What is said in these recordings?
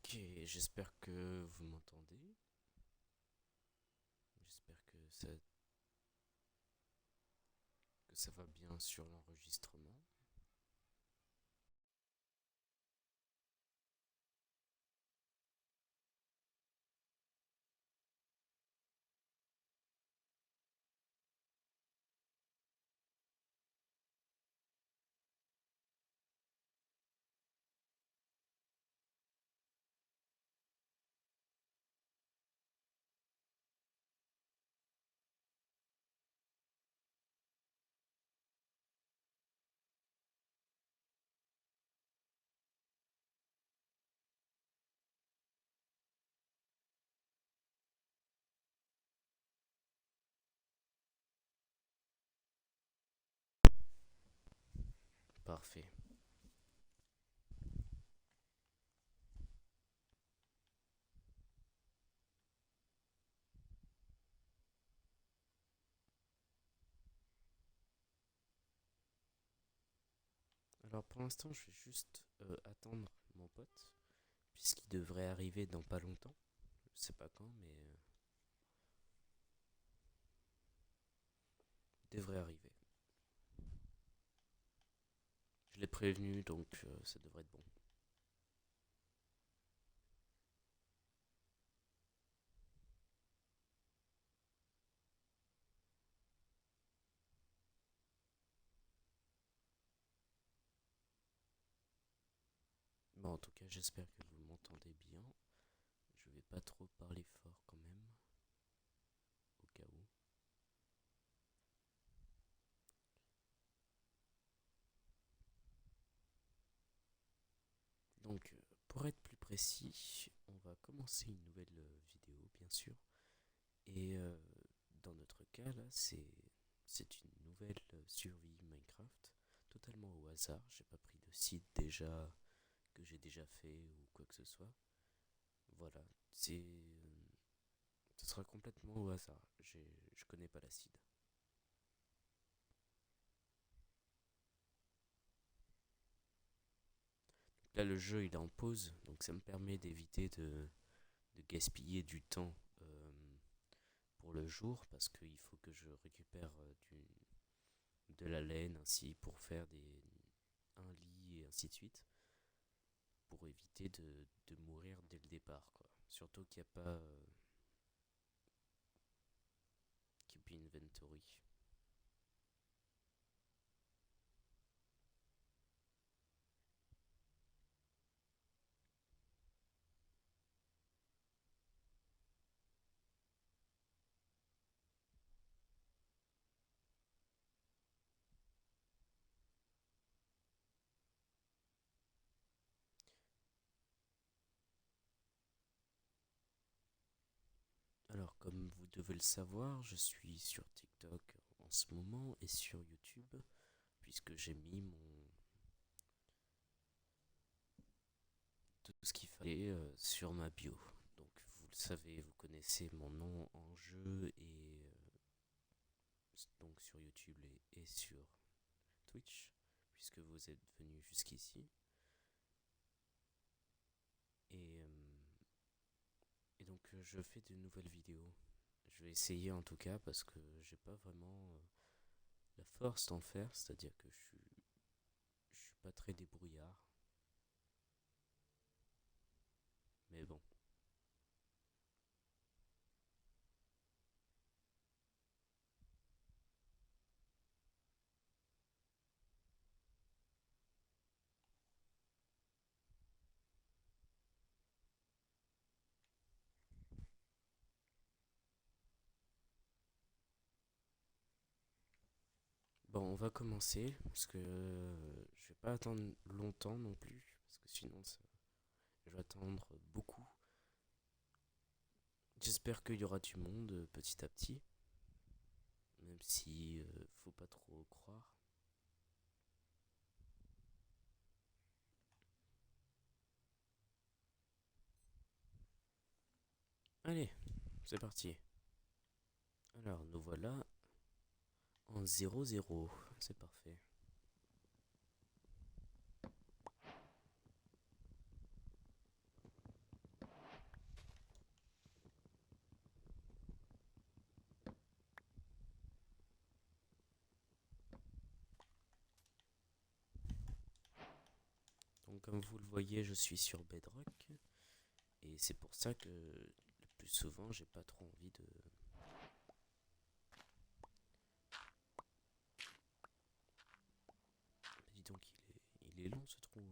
Ok, j'espère que vous m'entendez. J'espère que ça va bien sur l'enregistrement. Parfait. Alors pour l'instant, je vais juste attendre mon pote, puisqu'il devrait arriver dans pas longtemps. Je sais pas quand, mais il devrait arriver. Je l'ai prévenu, donc ça devrait être bon. Bon, en tout cas, j'espère que vous m'entendez bien. Je vais pas trop parler fort quand même, au cas où. Donc, pour être plus précis, on va commencer une nouvelle vidéo, bien sûr. Et dans notre cas, là, c'est une nouvelle survie Minecraft, totalement au hasard. J'ai pas pris de site déjà que j'ai déjà fait ou quoi que ce soit. Voilà, ce sera complètement au hasard. Je connais pas l'acide. Là, le jeu il est en pause, donc ça me permet d'éviter de gaspiller du temps pour le jour parce qu'il faut que je récupère de la laine ainsi pour faire un lit et ainsi de suite, pour éviter de mourir dès le départ, quoi. Surtout qu'il n'y a pas Keep Inventory. Alors, comme vous devez le savoir, je suis sur TikTok en ce moment et sur YouTube, puisque j'ai mis tout ce qu'il fallait sur ma bio. Donc, vous le savez, vous connaissez mon nom en jeu et donc sur YouTube et sur Twitch, puisque vous êtes venu jusqu'ici. Et, et donc, je fais de nouvelles vidéos. Je vais essayer en tout cas parce que j'ai pas vraiment la force d'en faire, c'est-à-dire que je suis pas très débrouillard. Mais bon. Bon, on va commencer parce que je vais pas attendre longtemps non plus, parce que sinon je vais attendre beaucoup. J'espère qu'il y aura du monde petit à petit, même si faut pas trop croire. Allez, c'est parti. Alors, nous voilà en 0-0. C'est parfait. Donc comme vous le voyez, je suis sur Bedrock. Et c'est pour ça que le plus souvent, j'ai pas trop envie de... Dis donc, il est long ce trou.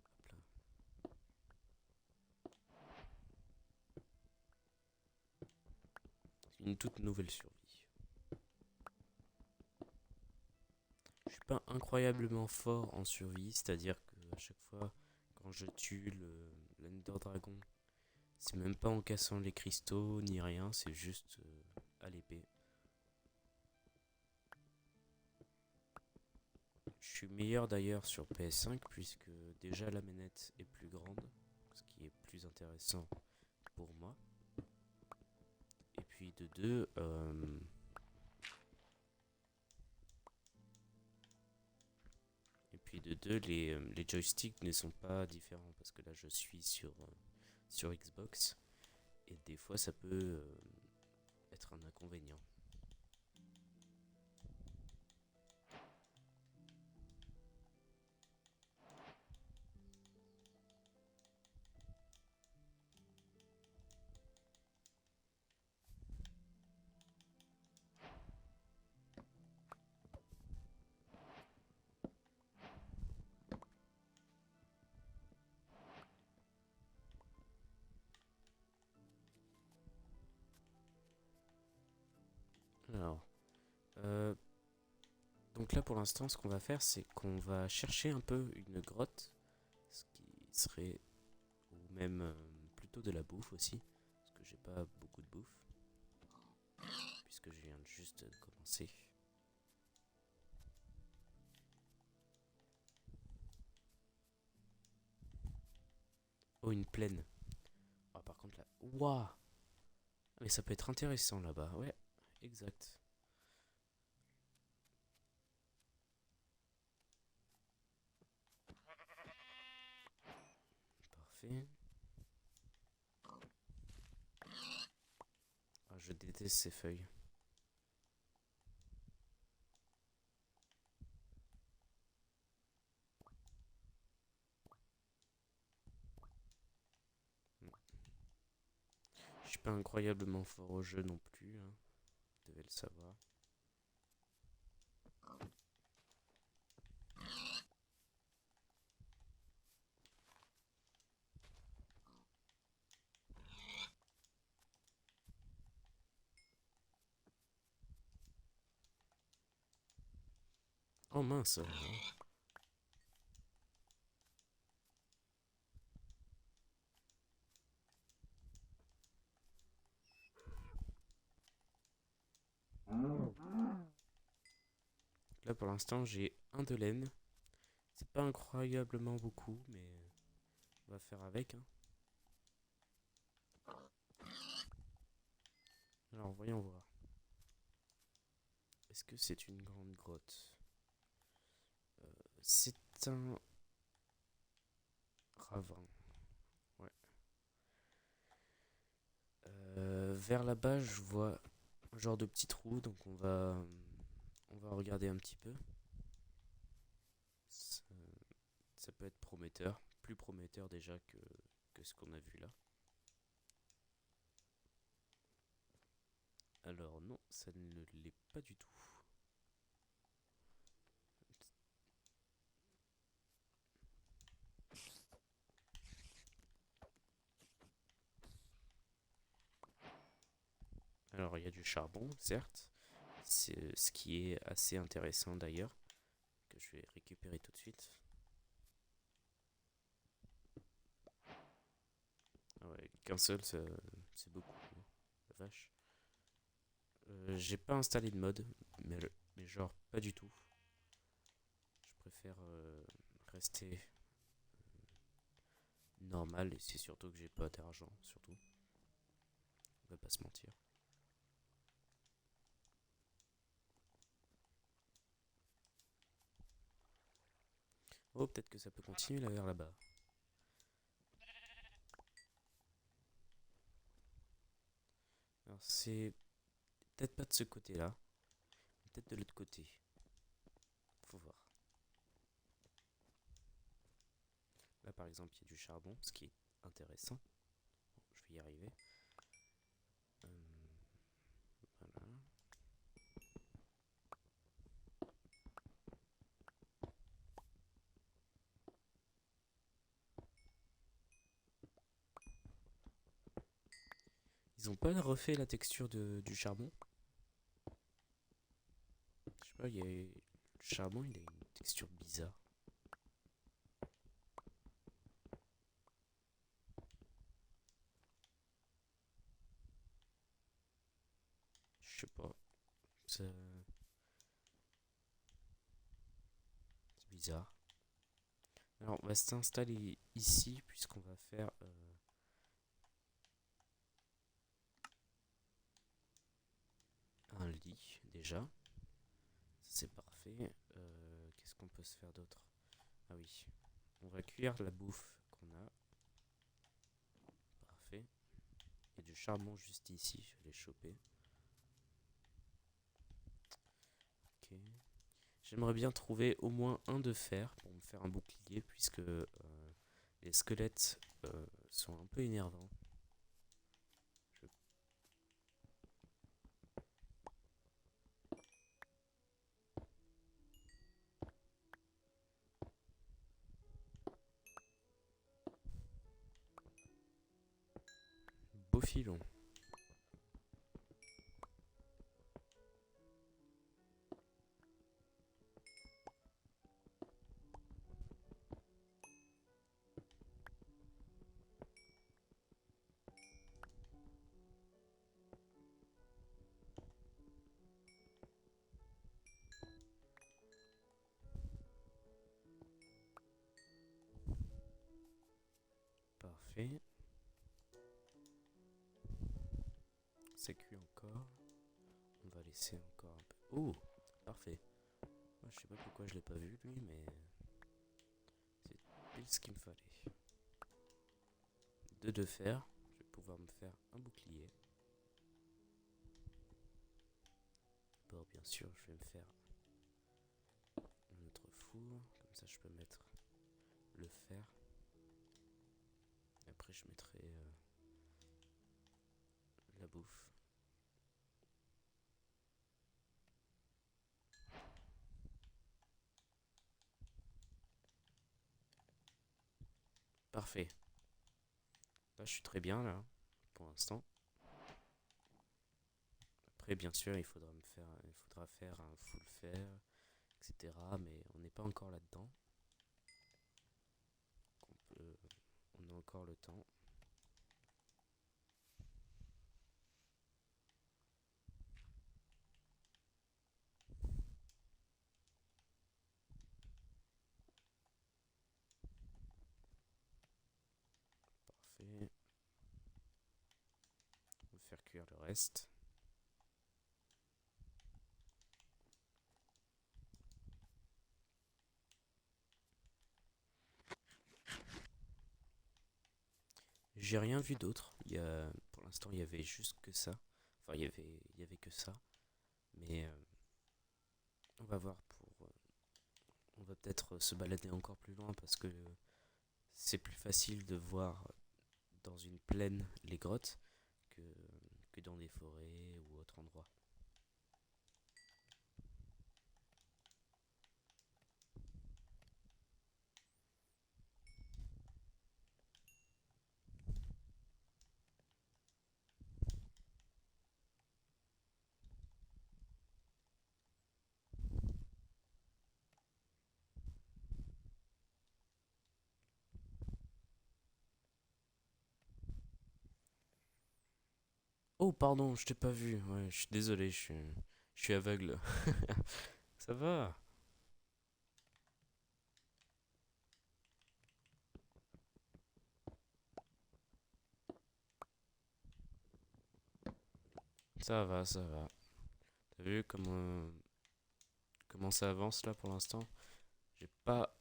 Hop là. C'est une toute nouvelle survie. Je suis pas incroyablement fort en survie, c'est-à-dire que à chaque fois quand je tue l'Ender Dragon, c'est même pas en cassant les cristaux ni rien, c'est juste à l'épée. Je suis meilleur d'ailleurs sur PS5 puisque déjà la manette est plus grande, ce qui est plus intéressant pour moi. Et puis de deux, les joysticks ne sont pas différents parce que là je suis sur Xbox et des fois ça peut être un inconvénient. Alors, euh, donc là pour l'instant ce qu'on va faire c'est qu'on va chercher un peu une grotte, ce qui serait, ou même plutôt de la bouffe aussi, parce que j'ai pas beaucoup de bouffe, puisque je viens juste de commencer. Oh, une plaine. Ah, par contre là, waouh! Mais ça peut être intéressant là-bas, ouais, exact. Parfait. Ah, je déteste ces feuilles. Je suis pas incroyablement fort au jeu non plus, hein. Vous devez le savoir. Oh mince. Là pour l'instant j'ai un de laine. C'est pas incroyablement beaucoup, mais on va faire avec, hein. Alors voyons voir. Est-ce que c'est une grande grotte? C'est un ravin. Ouais. Vers là-bas, je vois un genre de petit trou, donc on va regarder un petit peu. Ça, ça peut être prometteur, plus prometteur déjà que ce qu'on a vu là. Alors non, ça ne l'est pas du tout. Alors il y a du charbon, certes, c'est ce qui est assez intéressant d'ailleurs, que je vais récupérer tout de suite. Ah ouais, qu'un seul, c'est beaucoup, hein, la vache. J'ai pas installé de mode, mais genre pas du tout. Je préfère rester normal et c'est surtout que j'ai pas d'argent, surtout. On va pas se mentir. Oh, peut-être que ça peut continuer là vers là-bas. Alors c'est peut-être pas de ce côté-là, peut-être de l'autre côté. Faut voir. exemple, il y a du charbon, ce qui est intéressant. Bon, je vais y arriver. Euh, voilà. Ils ont pas refait la texture du charbon. Je sais pas, le charbon, il a une texture bizarre. Je sais pas. C'est bizarre. Alors, on va s'installer ici, puisqu'on va faire un lit, déjà. C'est parfait. Qu'est-ce qu'on peut se faire d'autre? Ah oui. On va cuire la bouffe qu'on a. Parfait. Il y a du charbon juste ici, je vais les choper. Ok. J'aimerais bien trouver au moins un de fer pour me faire un bouclier, puisque les squelettes sont un peu énervants. Je- Beau filon. Parfait. Ça cuit encore. On va laisser encore un peu. Oh, parfait. Moi, je sais pas pourquoi je l'ai pas vu lui, mais c'est pile ce qu'il me fallait. Deux de fer. Je vais pouvoir me faire un bouclier. Bon, bien sûr, je vais me faire un autre four. Comme ça, je peux mettre le fer. Et après, je mettrai la bouffe. Parfait. Là, je suis très bien là, pour l'instant. Après, bien sûr, il faudra faire un full fer, etc. Mais on n'est pas encore là-dedans. On a encore le temps. Parfait. On va faire cuire le reste. J'ai rien vu d'autre. Pour l'instant, il y avait juste que ça. Enfin, il y avait que ça. Mais on va voir on va peut-être se balader encore plus loin parce que c'est plus facile de voir dans une plaine les grottes que, que dans des forêts ou autre endroit. Oh, pardon, je t'ai pas vu. Ouais, je suis désolé, je suis aveugle. Ça va, ça va, ça va. T'as vu comment ça avance là pour l'instant? J'ai pas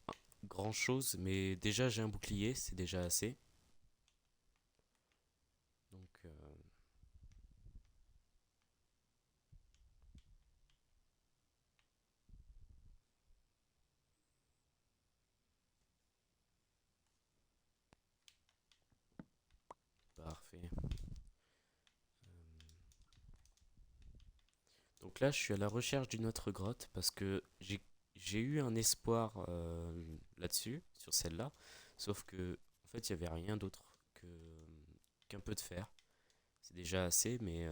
grand chose, mais déjà j'ai un bouclier, c'est déjà assez. Donc, Donc là, je suis à la recherche d'une autre grotte parce que j'ai eu un espoir là-dessus, sur celle-là. Sauf que, en fait, il n'y avait rien d'autre qu'un peu de fer. C'est déjà assez, mais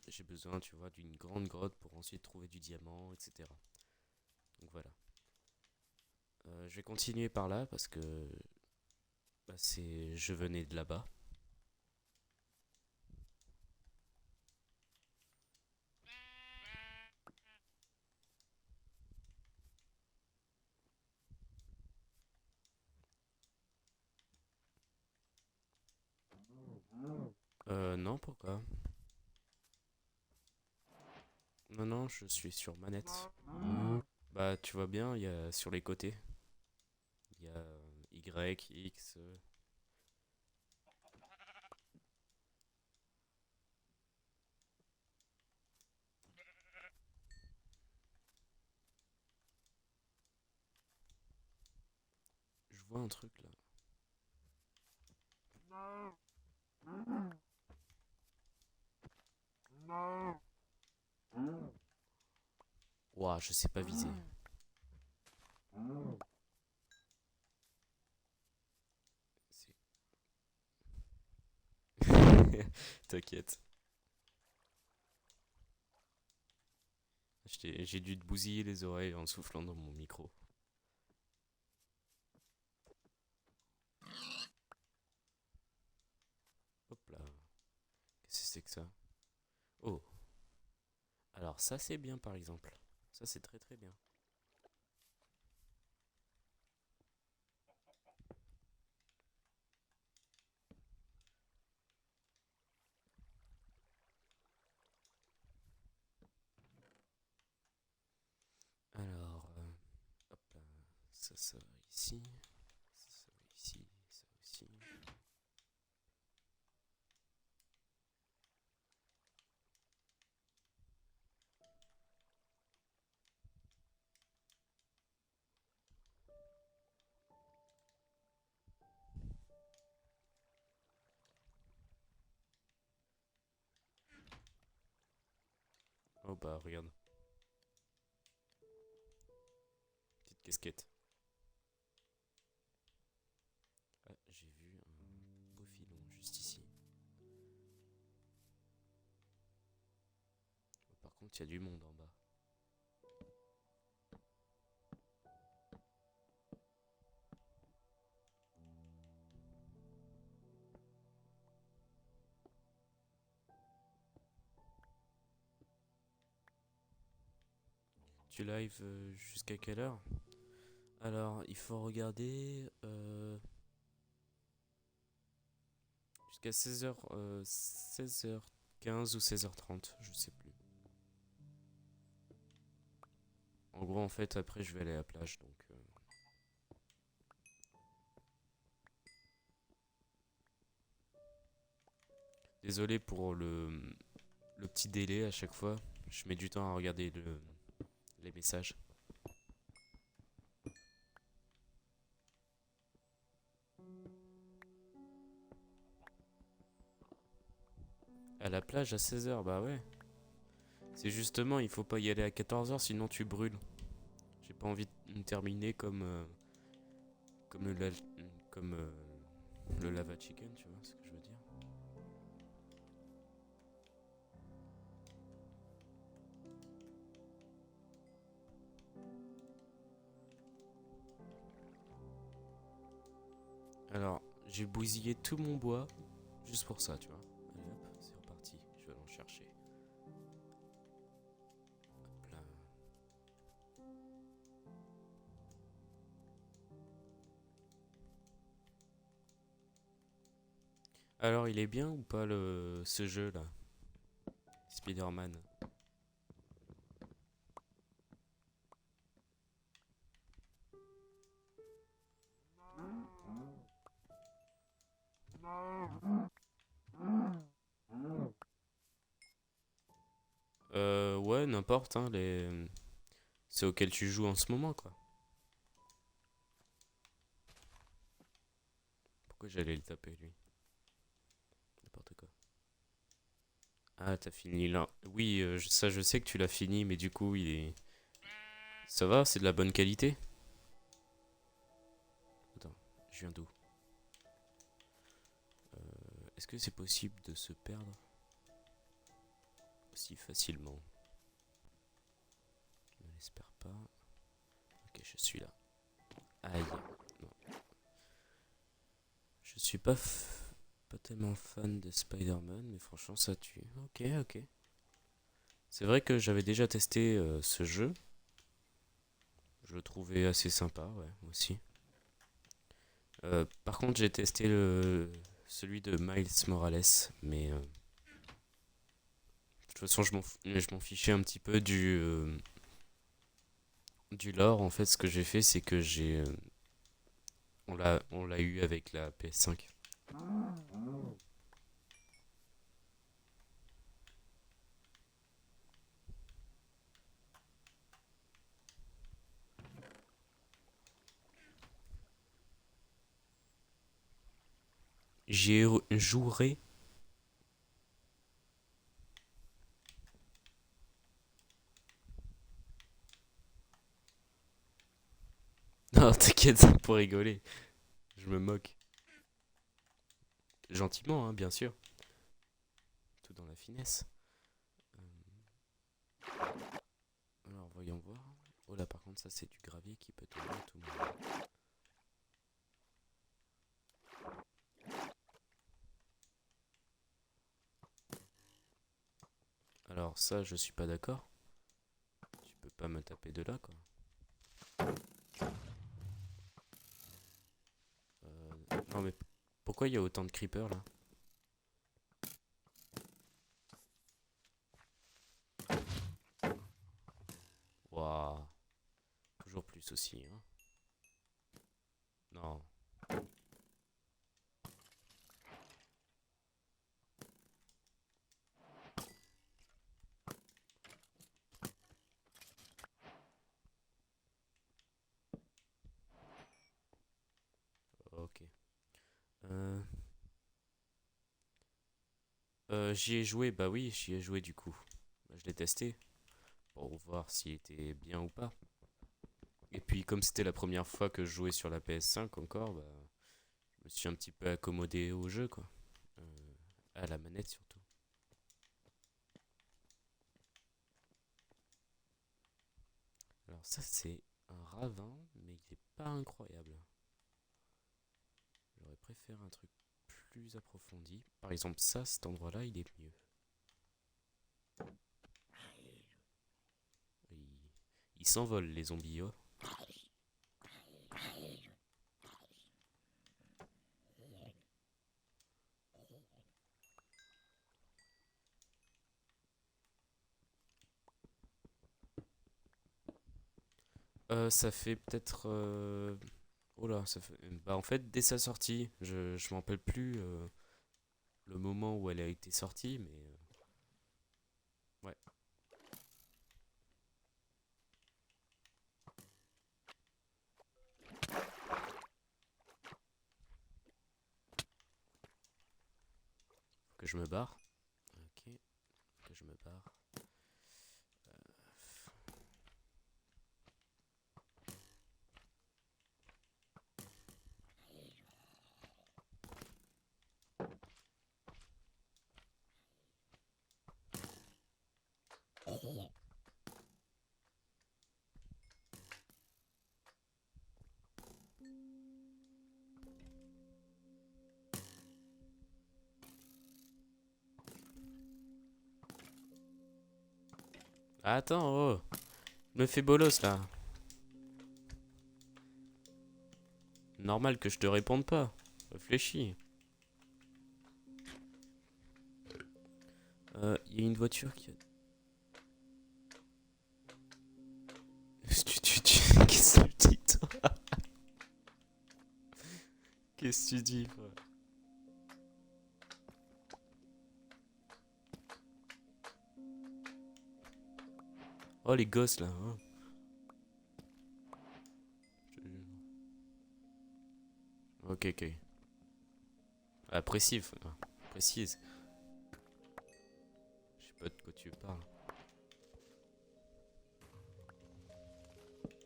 j'ai besoin, tu vois, d'une grande grotte pour ensuite trouver du diamant, etc. Donc voilà. Je vais continuer par là parce que bah, je venais de là-bas. Non, pourquoi? Non, non, je suis sur manette. Bah, tu vois bien, il y a sur les côtés, il y a Y, X. Je vois un truc là. Ouah, je sais pas viser. T'inquiète. J'ai dû te bousiller les oreilles en soufflant dans mon micro. Hop là. Qu'est-ce que c'est que ça? Oh. Alors ça c'est bien par exemple. Ça c'est très très bien. Alors, hop là. Ça va ici. Ça va ici. Ça aussi. Oh bah regarde. Petite casquette. Ah, j'ai vu un beau filon juste ici. Par contre, il y a du monde en bas. Tu live jusqu'à quelle heure? Alors, il faut regarder jusqu'à 16h, 16h15 ou 16h30, je sais plus. En gros, en fait, après, je vais aller à la plage, donc... Désolé pour le petit délai à chaque fois. Je mets du temps à regarder les messages. À la plage à 16h, bah ouais. C'est justement, il faut pas y aller à 14h, sinon tu brûles. J'ai pas envie de terminer comme comme le lava chicken, tu vois ce que je veux dire. Alors, j'ai bousillé tout mon bois juste pour ça, tu vois. Allez hop, c'est reparti. Je vais aller en chercher. Hop là. Alors, il est bien ou pas ce jeu là, Spider-Man? Ouais, n'importe, hein, c'est auquel tu joues en ce moment, quoi. Pourquoi j'allais le taper, lui? N'importe quoi. Ah, t'as fini là. Oui, ça je sais que tu l'as fini, mais du coup, il est... Ça va, c'est de la bonne qualité? Attends, je viens d'où? Est-ce que c'est possible de se perdre aussi facilement? Je ne l'espère pas. Ok, je suis là. Aïe. Non. Je suis pas tellement fan de Spider-Man, mais franchement, ça tue. Ok, ok. C'est vrai que j'avais déjà testé ce jeu. Je le trouvais assez sympa, ouais, aussi. Par contre, j'ai testé celui de Miles Morales, mais de toute façon, je m'en fichais un petit peu du lore. En fait, ce que j'ai fait, c'est que on l'a eu avec la PS5. Jouerai. Non, t'inquiète, c'est pour rigoler. Je me moque. Gentiment, hein, bien sûr. Tout dans la finesse. Alors, voyons voir. Oh là, par contre, ça, c'est du gravier qui peut tomber à tout moment. Alors, ça, je suis pas d'accord. Tu peux pas me taper de là, quoi. Non, mais pourquoi il y a autant de creepers là? Waouh. Toujours plus aussi, hein. Non. Ok. Euh, j'y ai joué, bah oui, j'y ai joué du coup. Bah, je l'ai testé pour voir s'il était bien ou pas. Et puis, comme c'était la première fois que je jouais sur la PS5 encore, bah, je me suis un petit peu accommodé au jeu, quoi. À la manette surtout. Alors, ça, c'est un ravin, mais il est pas incroyable. J'aurais préféré un truc plus approfondi. Par exemple, ça, cet endroit-là, il est mieux. Ils, ils s'envolent, les zombies, oh. Ça fait peut-être. Oh là, ça fait. Bah, en fait, dès sa sortie, je m'en rappelle plus le moment où elle a été sortie, mais ouais. Faut que je me barre. Ok, que je me barre. Attends, oh, me fais bolos là. Normal que je te réponde pas. Réfléchis. Il y a une voiture qui a. Qu'est-ce que tu dis, toi? Qu'est-ce que tu dis, frère? Oh, les gosses là, hein. Ok, ok. Ah, précise, précise. tu parles.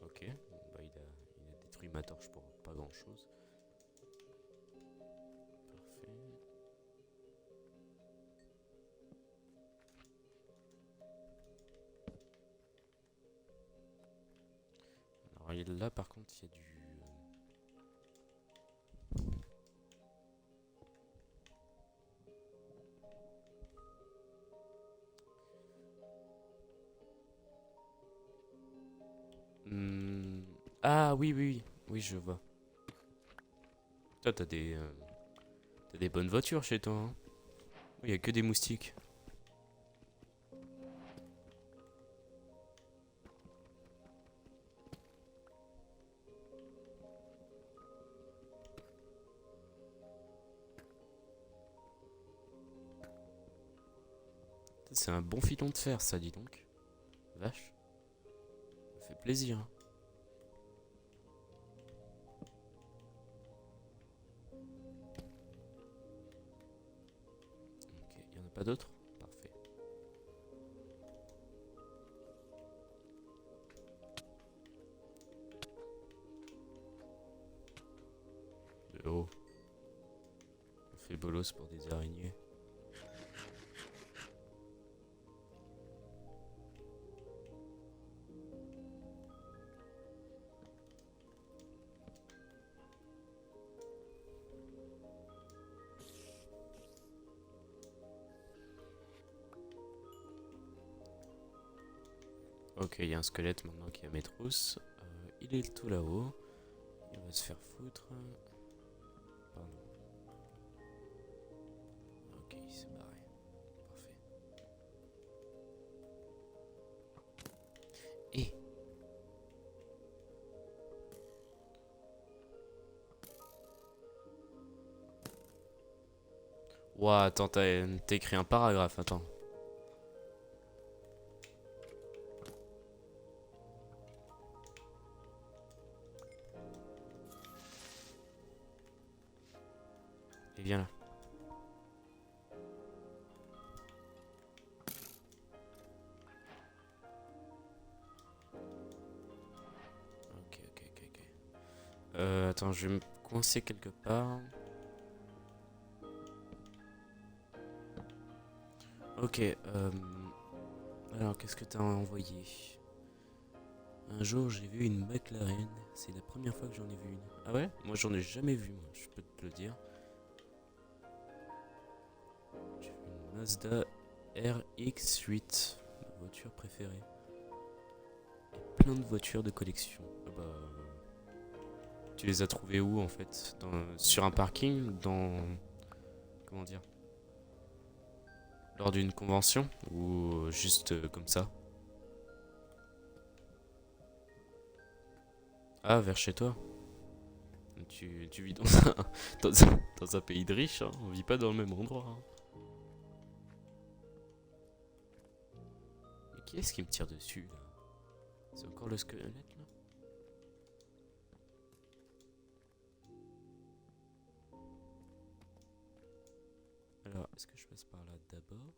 Ok, bon, bah il a détruit ma torche pour pas grand chose. Parfait. Alors là par contre il y a du... Ah oui, oui, oui, oui, je vois. Toi, t'as des bonnes voitures chez toi, hein. Il y a que des moustiques. C'est un bon filon de fer, ça, dis donc. Vache, ça fait plaisir, hein. Ok, il y en a pas d'autres? Parfait. Oh, on fait bolos pour des araignées. Ok, il y a un squelette maintenant qui est à mes trousses. Il est tout là-haut. Il va se faire foutre. Pardon. Ok, il s'est barré. Parfait. Et ouah, attends, t'as écrit un paragraphe, attends. Et viens là. Ok, ok, ok, ok. Attends, je vais me coincer quelque part. Ok, alors qu'est-ce que t'as envoyé? Un jour j'ai vu une McLaren, c'est la première fois que j'en ai vu une. Ah ouais? Moi j'en ai jamais vu, moi, je peux te le dire. J'ai vu une Mazda RX-8, ma voiture préférée. Et plein de voitures de collection. Ah bah, tu les as trouvées où en fait? Sur un parking? Comment dire? Lors d'une convention? Ou juste comme ça? Ah, vers chez toi? Tu vis dans un pays de riches, hein. On vit pas dans le même endroit, hein. Mais qui est-ce qui me tire dessus là? C'est encore le squelette là? Alors, est-ce que je passe par là d'abord?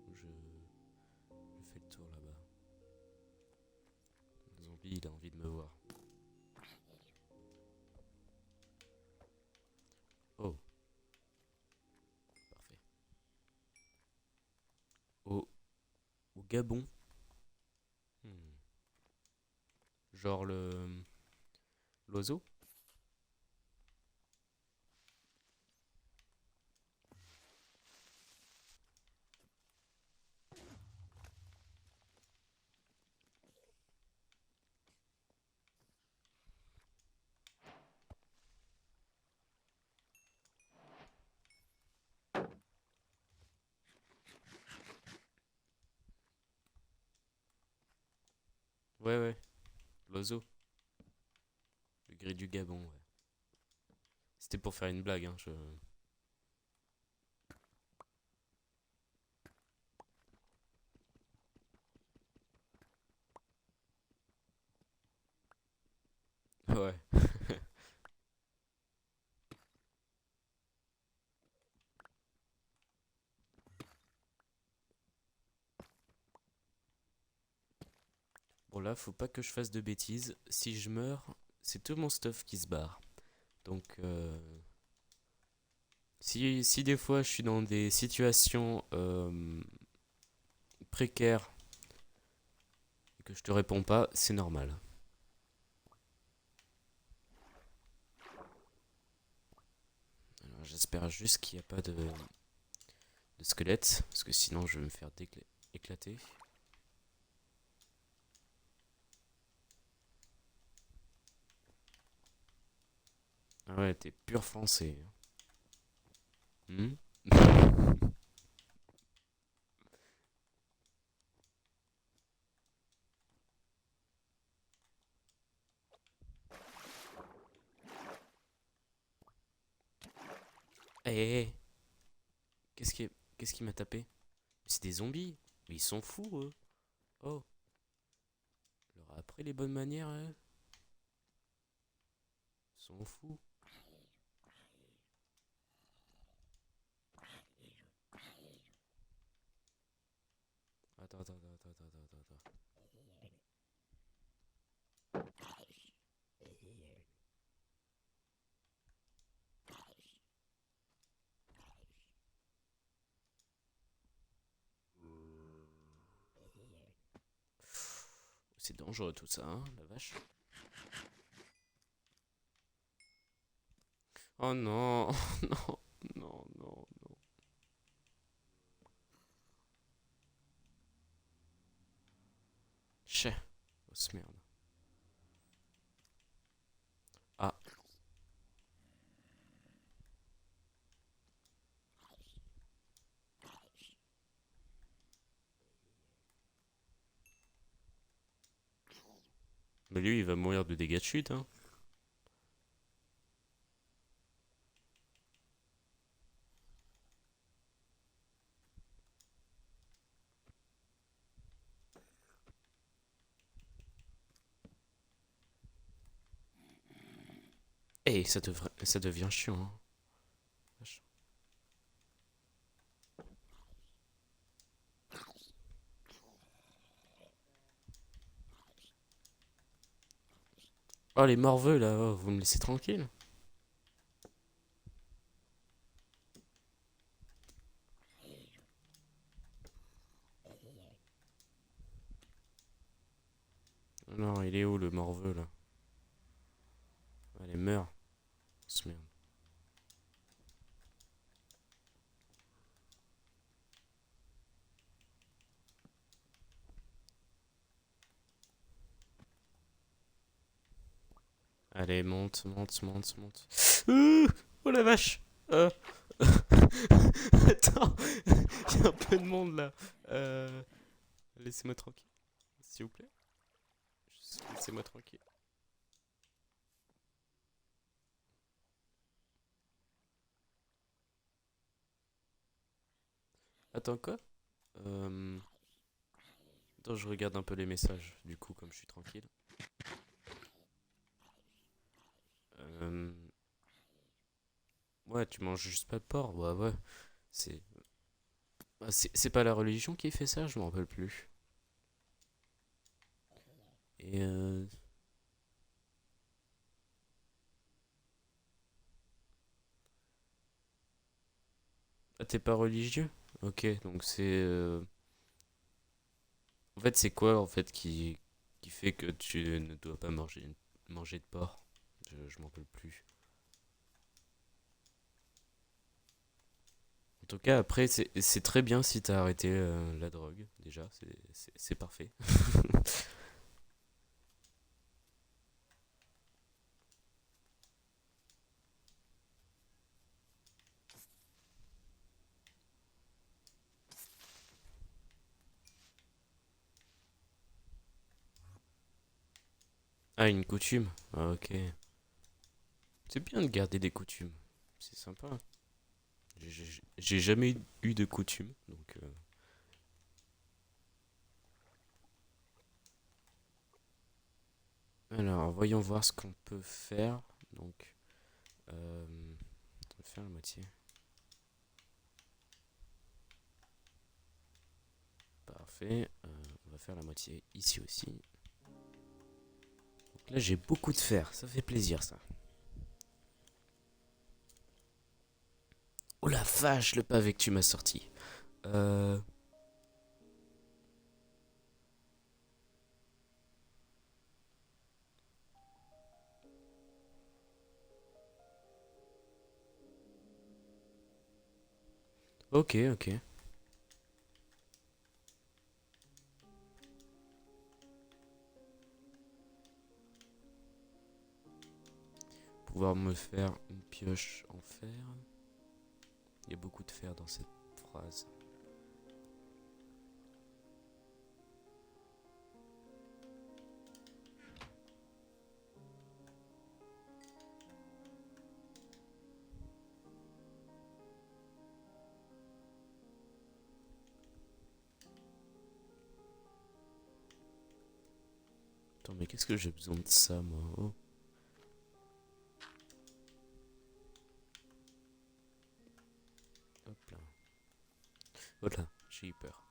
Ou je fais le tour là-bas? Le zombie, il a envie de me voir. Oh, parfait. Au Gabon. Hmm. Genre l'oiseau? Ouais, ouais, l'oiseau. Le gris du Gabon, ouais. C'était pour faire une blague, hein. Ouais. là, faut pas que je fasse de bêtises. Si je meurs, c'est tout mon stuff qui se barre. Donc, si des fois je suis dans des situations précaires et que je te réponds pas, c'est normal. Alors, j'espère juste qu'il n'y a pas de squelette, parce que sinon je vais me faire éclater. Ah ouais, t'es pur français. Hmm. Hé, hé, hé, qu'est-ce qui m'a tapé? C'est des zombies. Mais ils sont fous, eux. Oh, on leur a appris les bonnes manières, eux. Ils sont fous. Attends. C'est dangereux tout ça, hein, la vache. Oh non, non, non. Chais, oh ce merde. Ah, mais lui il va mourir de dégâts de chute, hein. Eh, ça devient chiant, hein. Vache. Oh les morveux là, oh, vous me laissez tranquille? Non, il est où le morveux là? Allez, meurs. Oh, ce merde. Allez, monte. Oh la vache! Attends, il y a un peu de monde là. Laissez-moi tranquille, s'il vous plaît. Juste laissez-moi tranquille. Attends, quoi? Euh... Attends, je regarde un peu les messages, du coup, comme je suis tranquille. Euh... Ouais, tu manges juste pas de porc. Ouais. C'est c'est pas la religion qui fait ça, je m'en rappelle plus. Et ah, t'es pas religieux? Ok, donc c'est en fait, c'est quoi en fait qui fait que tu ne dois pas manger de porc? Je m'en rappelle plus. En tout cas, après, c'est très bien si t'as arrêté la drogue, déjà, c'est parfait. Ah, une coutume? Ah, ok. C'est bien de garder des coutumes. C'est sympa. J'ai jamais eu de coutume, donc... Alors, voyons voir ce qu'on peut faire. Donc, on va faire la moitié. Parfait. On va faire la moitié ici aussi. Là, j'ai beaucoup de fer. Ça fait plaisir, ça. Oh la vache, le pavé que tu m'as sorti. Euh... Ok, ok. Pouvoir me faire une pioche en fer. Il y a beaucoup de fer dans cette phrase. Attends, mais qu'est-ce que j'ai besoin de ça, moi? Oh, hop là. Oh là, j'ai eu peur.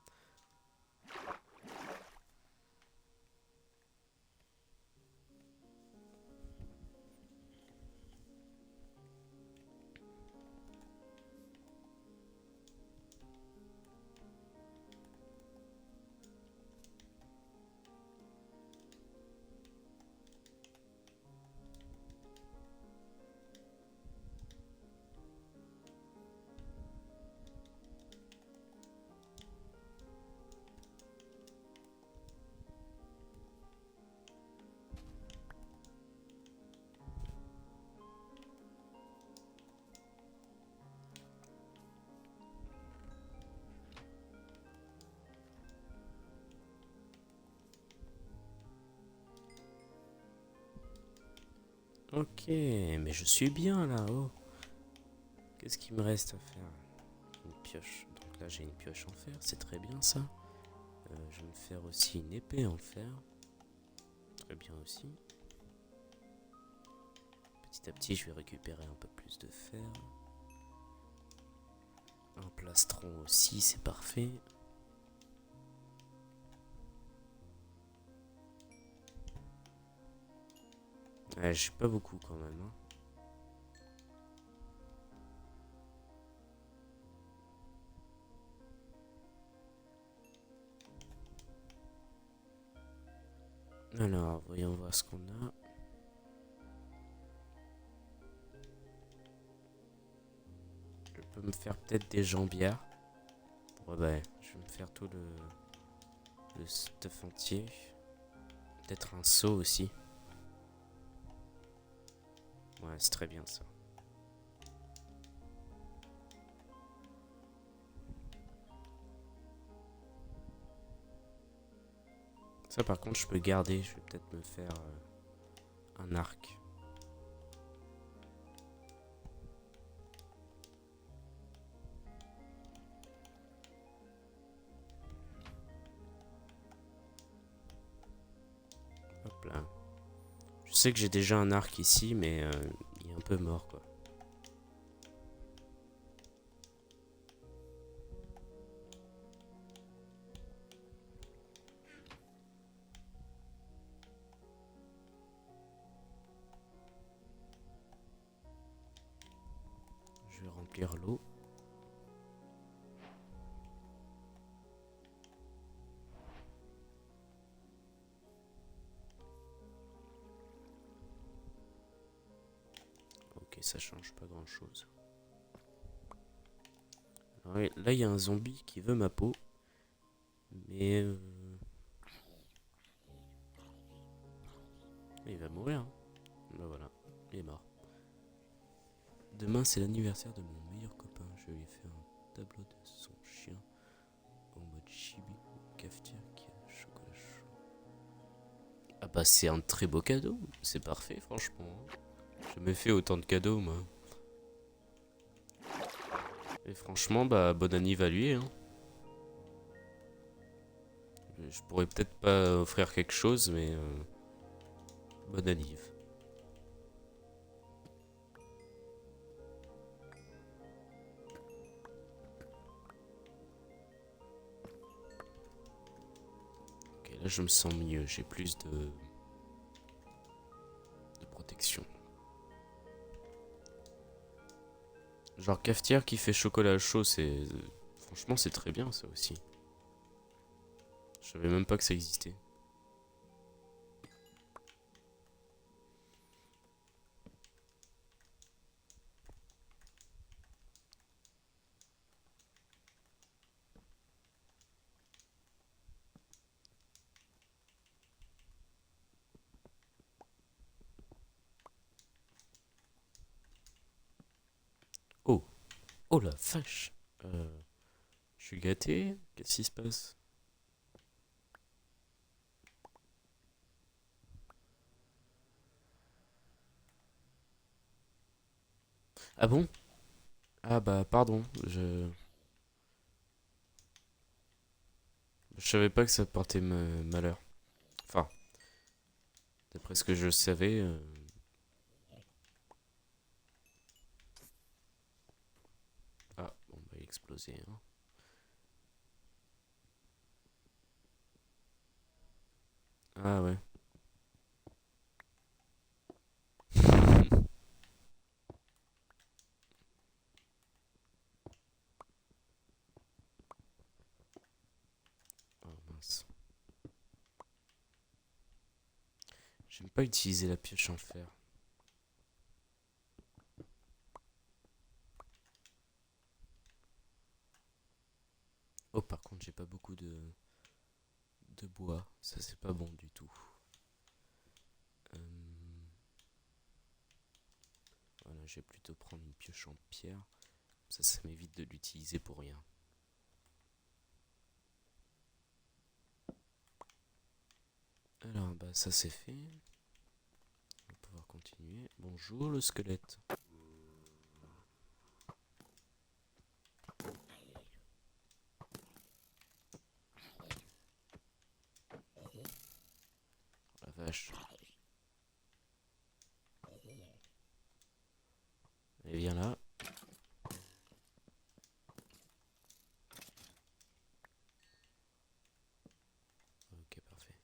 Ok, mais je suis bien là, oh. Qu'est-ce qu'il me reste à faire? Une pioche. Donc là, j'ai une pioche en fer, c'est très bien ça. Je vais me faire aussi une épée en fer. Très bien aussi. Petit à petit, je vais récupérer un peu plus de fer. Un plastron aussi, c'est parfait. Ouais, j'ai pas beaucoup quand même, hein. Alors, voyons voir ce qu'on a. Je peux me faire peut-être des jambières. Ouais, bah, je vais me faire tout le stuff entier. Peut-être un seau aussi. Ouais, c'est très bien ça. Ça, par contre, je peux garder. Je vais peut-être me faire un arc. Hop là. Je sais que j'ai déjà un arc ici, mais il est un peu mort, quoi. Je vais remplir l'eau. Ok, ça change pas grand-chose. Là, il y a un zombie qui veut ma peau. Mais... il va mourir, hein. Bah voilà, il est mort. Demain, c'est l'anniversaire de mon meilleur copain. Je lui ai fait un tableau de son chien en mode chibi, cafetière qui a chocolat chaud. Ah bah c'est un très beau cadeau, c'est parfait franchement. J'ai jamais fait autant de cadeaux moi. Et franchement bah bon anniv à lui hein. Je pourrais peut-être pas offrir quelque chose mais bon anniv. Ok là je me sens mieux, j'ai plus de... Genre cafetière qui fait chocolat chaud, c'est... Franchement, c'est très bien ça aussi. Je savais même pas que ça existait. Oh, oh la vache. Je suis gâté. Qu'est-ce qui se passe? Ah bon? Ah bah pardon, je savais pas que ça portait malheur. Enfin, d'après ce que je savais. Ah, bon bah il a explosé. Hein. Ah ouais. Oh mince. J'aime pas utiliser la pioche en fer. Oh par contre j'ai pas beaucoup de bois. Ça c'est pas bon du tout. Euh, voilà, je vais plutôt prendre une pioche en pierre. Ça m'évite de l'utiliser pour rien. Alors bah ça c'est fait. On va pouvoir continuer. Bonjour le squelette. La vache. Et viens là. Ok parfait.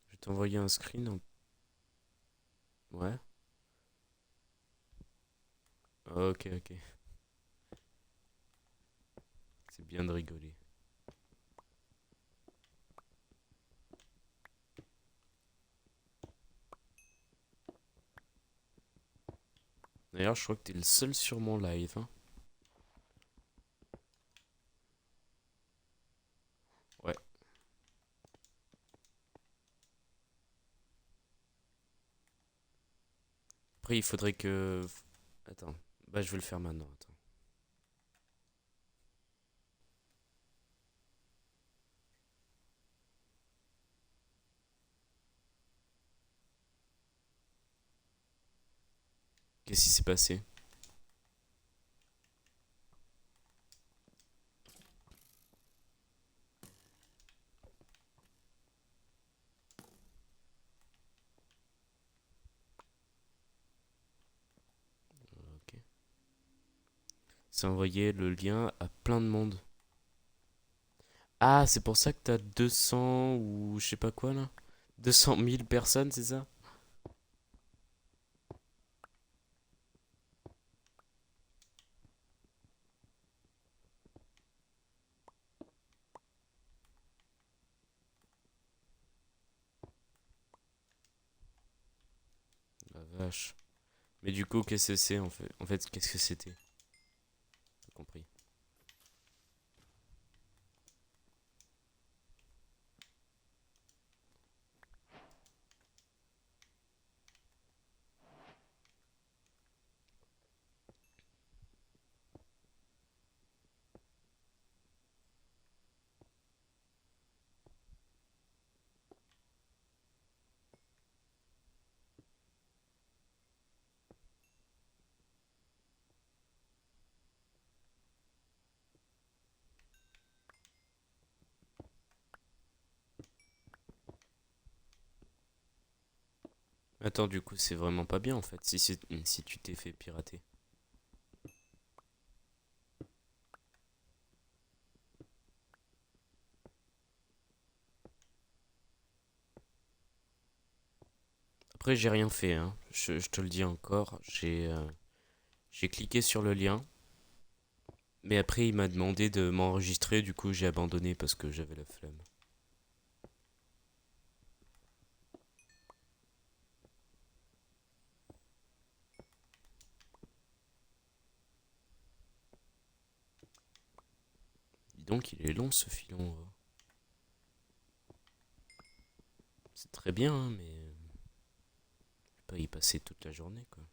Je vais t'envoyer un screen en... Ouais. Ok ok. C'est bien de rigoler. D'ailleurs je crois que t'es le seul sur mon live. Hein. Ouais. Après il faudrait que... Attends. Bah je vais le faire maintenant. Attends. Qu'est-ce qui s'est passé? Ok. C'est envoyé le lien à plein de monde. Ah, c'est pour ça que t'as 200 ou je sais pas quoi là? 200 000 personnes, c'est ça? La vache. Mais du coup, qu'est-ce que c'est en fait? En fait, qu'est-ce que c'était? Pas compris. Attends, du coup, c'est vraiment pas bien en fait, si tu t'es fait pirater. Après, j'ai rien fait, hein. Je te le dis encore. J'ai cliqué sur le lien, mais après, il m'a demandé de m'enregistrer. Du coup, j'ai abandonné parce que j'avais la flemme. Dis donc, il est long ce filon. C'est très bien, hein, mais je vais pas y passer toute la journée, quoi.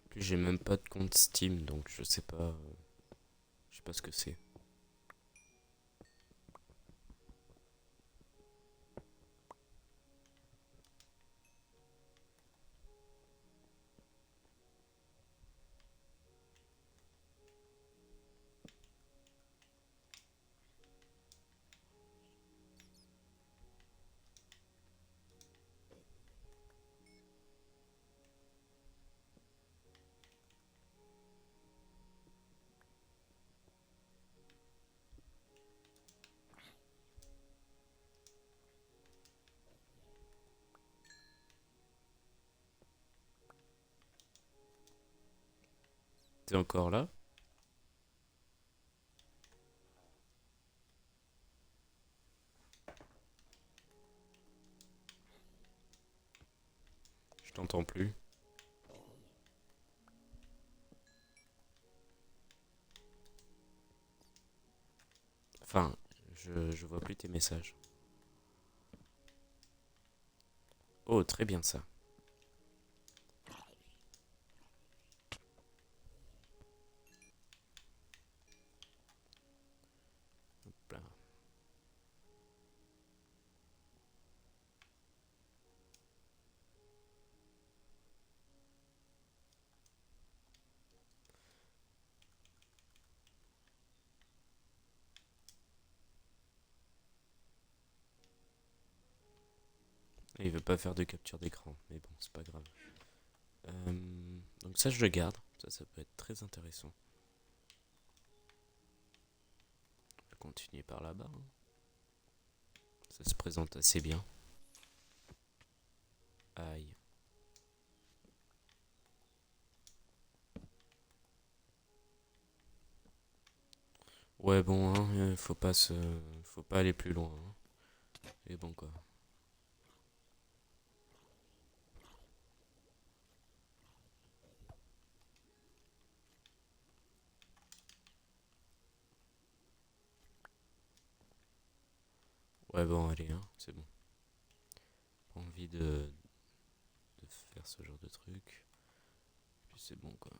En plus, j'ai même pas de compte Steam, donc je sais pas ce que c'est. T'es encore là? Je t'entends plus. Enfin, je vois plus tes messages. Oh, très bien ça. Hop là. Il veut pas faire de capture d'écran, mais bon, c'est pas grave. Donc ça, je le garde. Ça peut être très intéressant. Je vais continuer par là-bas, hein. Ça se présente assez bien. Aïe. Ouais, bon, hein, faut pas aller plus loin, hein. Et bon, quoi. Ouais, bon, allez, hein, c'est bon. Pas envie de faire ce genre de truc. Puis c'est bon, quoi.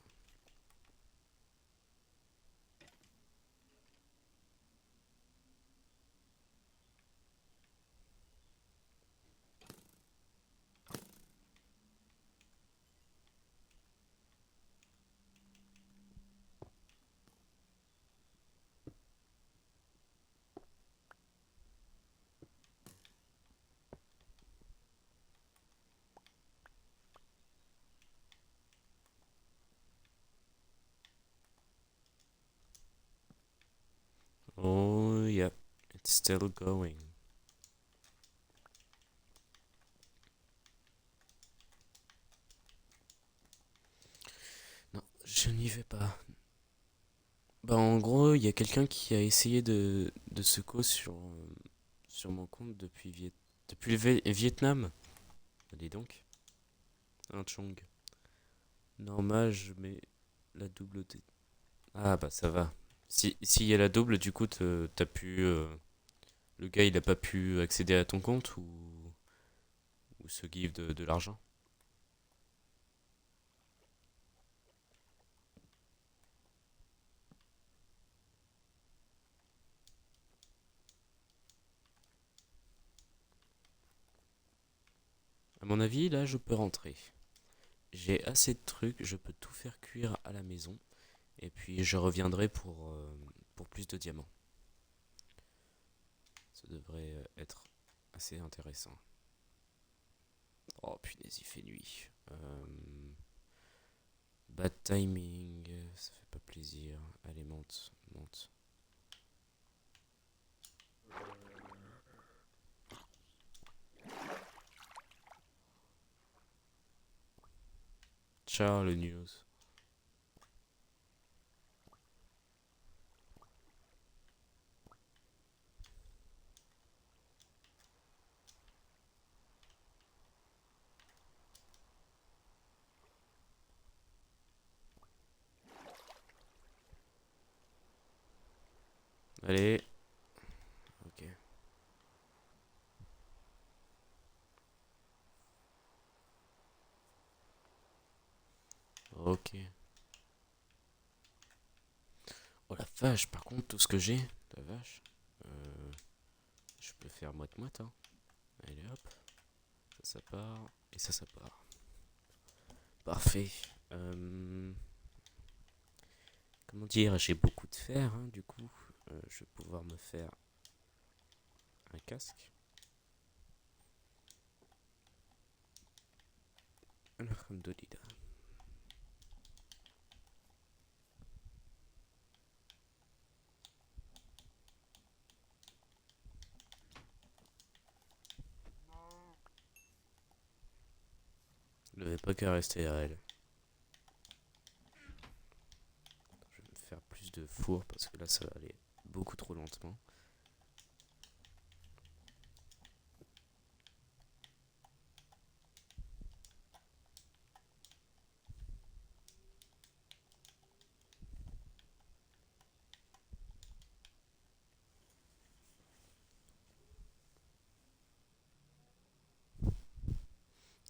Still going. Non, je n'y vais pas. Bah en gros, il y a quelqu'un qui a essayé de se cause sur mon compte depuis le Vietnam. Allez donc, un Chong. Normal, je mets la double T. Ah bah ça va. Si s'il y a la double, du coup t'as pu le gars il a pas pu accéder à ton compte ou se give de l'argent. À mon avis, là je peux rentrer. J'ai assez de trucs, je peux tout faire cuire à la maison et puis je reviendrai pour plus de diamants. Ça devrait être assez intéressant. Oh punaise, il fait nuit. Bad timing, ça fait pas plaisir. Allez, monte, monte. Ciao le news. Allez, ok. Ok. Oh la vache, par contre, tout ce que j'ai, la vache, euh, je peux faire moite-moite, hein. Allez hop, ça part, et ça part. Parfait. Euh, Comment dire, j'ai beaucoup de fer, hein, du coup, je vais pouvoir me faire un casque. Alhamdoulilah. Il n'avait pas qu'à rester à elle. Je vais me faire plus de four parce que là ça va aller beaucoup trop lentement.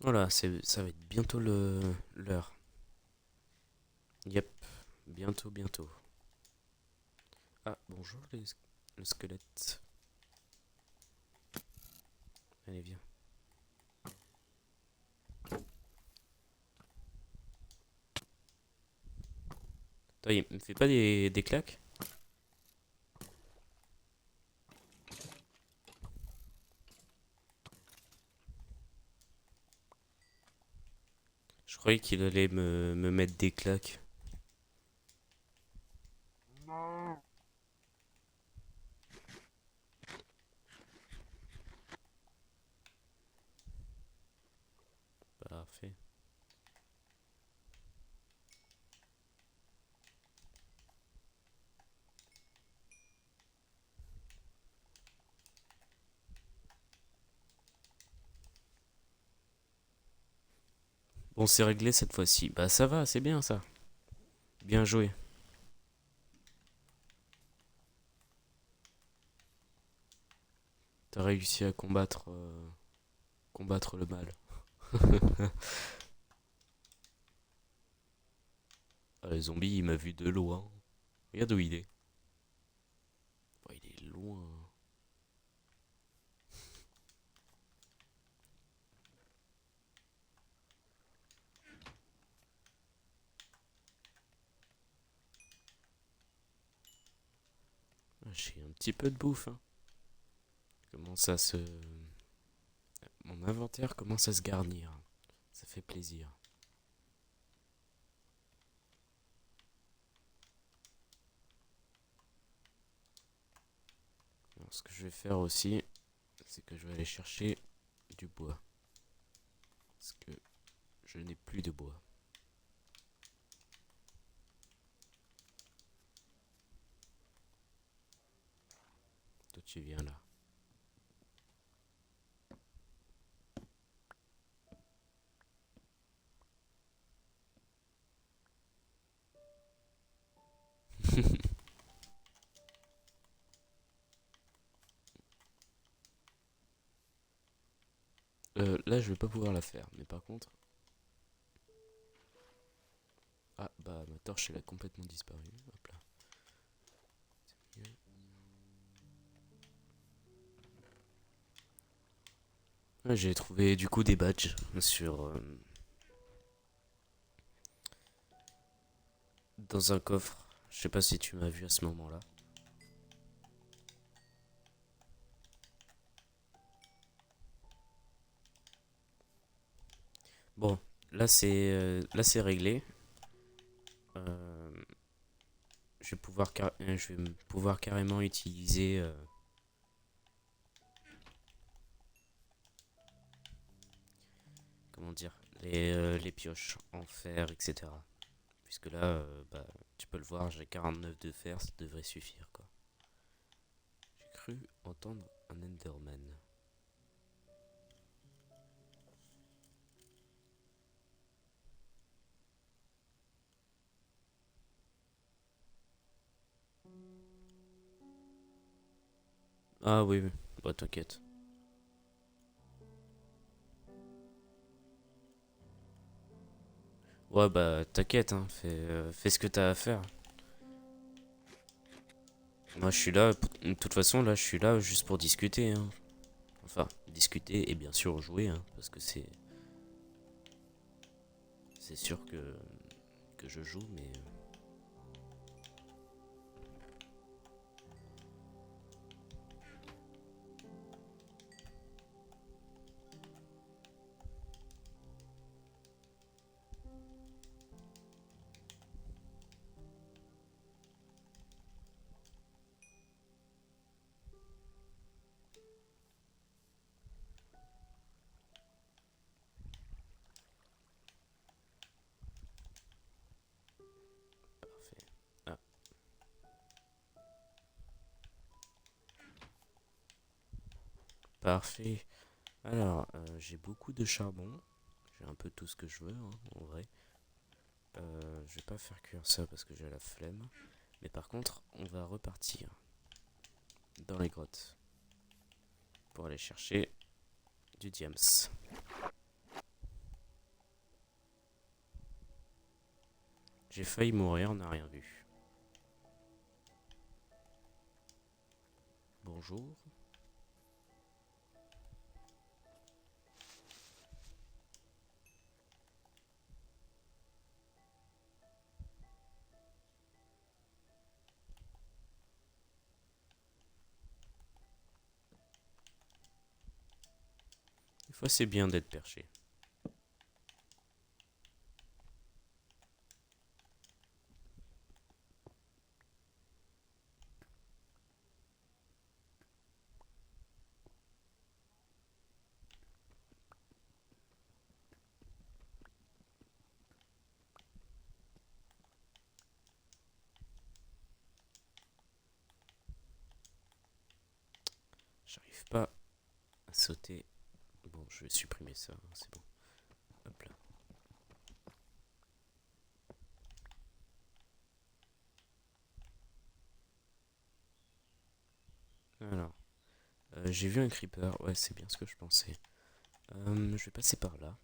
Voilà, ça va être bientôt l'heure. Yep, bientôt, bientôt. Ah, bonjour le squelette. Allez, viens. Attends, il me fait pas des claques? Je croyais qu'il allait me mettre des claques. Parfait. Bon, c'est réglé cette fois-ci. Bah ça va, c'est bien ça. Bien joué. T'as réussi à combattre le mal. Ah, le zombie, il m'a vu de loin. Regarde où il est. Oh, il est loin. Ah, j'ai un petit peu de bouffe, hein. Commence à se... Mon inventaire commence à se garnir. Ça fait plaisir. ce que je vais faire aussi, c'est que je vais aller chercher du bois. Parce que je n'ai plus de bois. Toi, tu viens là. Là, je vais pas pouvoir la faire. Mais par contre... Ah, bah, ma torche, elle a complètement disparu. Hop là. Ouais, j'ai trouvé du coup des badges sur... dans un coffre. Je sais pas si tu m'as vu à ce moment-là. Bon, là c'est réglé. Euh, je vais pouvoir carrément utiliser comment dire les pioches en fer, etc. Puisque là, bah, tu peux le voir, j'ai 49 de fer, ça devrait suffire quoi. J'ai cru entendre un Enderman. Ah oui, oui. Bah t'inquiète. Ouais bah t'inquiète, hein, fais ce que t'as à faire. Moi je suis là, de toute façon là je suis là juste pour discuter, hein. Enfin, discuter et bien sûr jouer, hein, parce que c'est sûr que je joue, mais parfait. Ah, parfait. Alors, j'ai beaucoup de charbon. J'ai un peu tout ce que je veux, hein, en vrai. Je vais pas faire cuire ça parce que j'ai la flemme. Mais par contre, on va repartir dans les grottes pour aller chercher du diams. J'ai failli mourir, on n'a rien vu. Bonjour. Des fois, c'est bien d'être perché. J'arrive pas à sauter. Bon, je vais supprimer ça, hein, c'est bon. Hop là. Alors, j'ai vu un creeper. Ouais, c'est bien ce que je pensais. Je vais passer par là.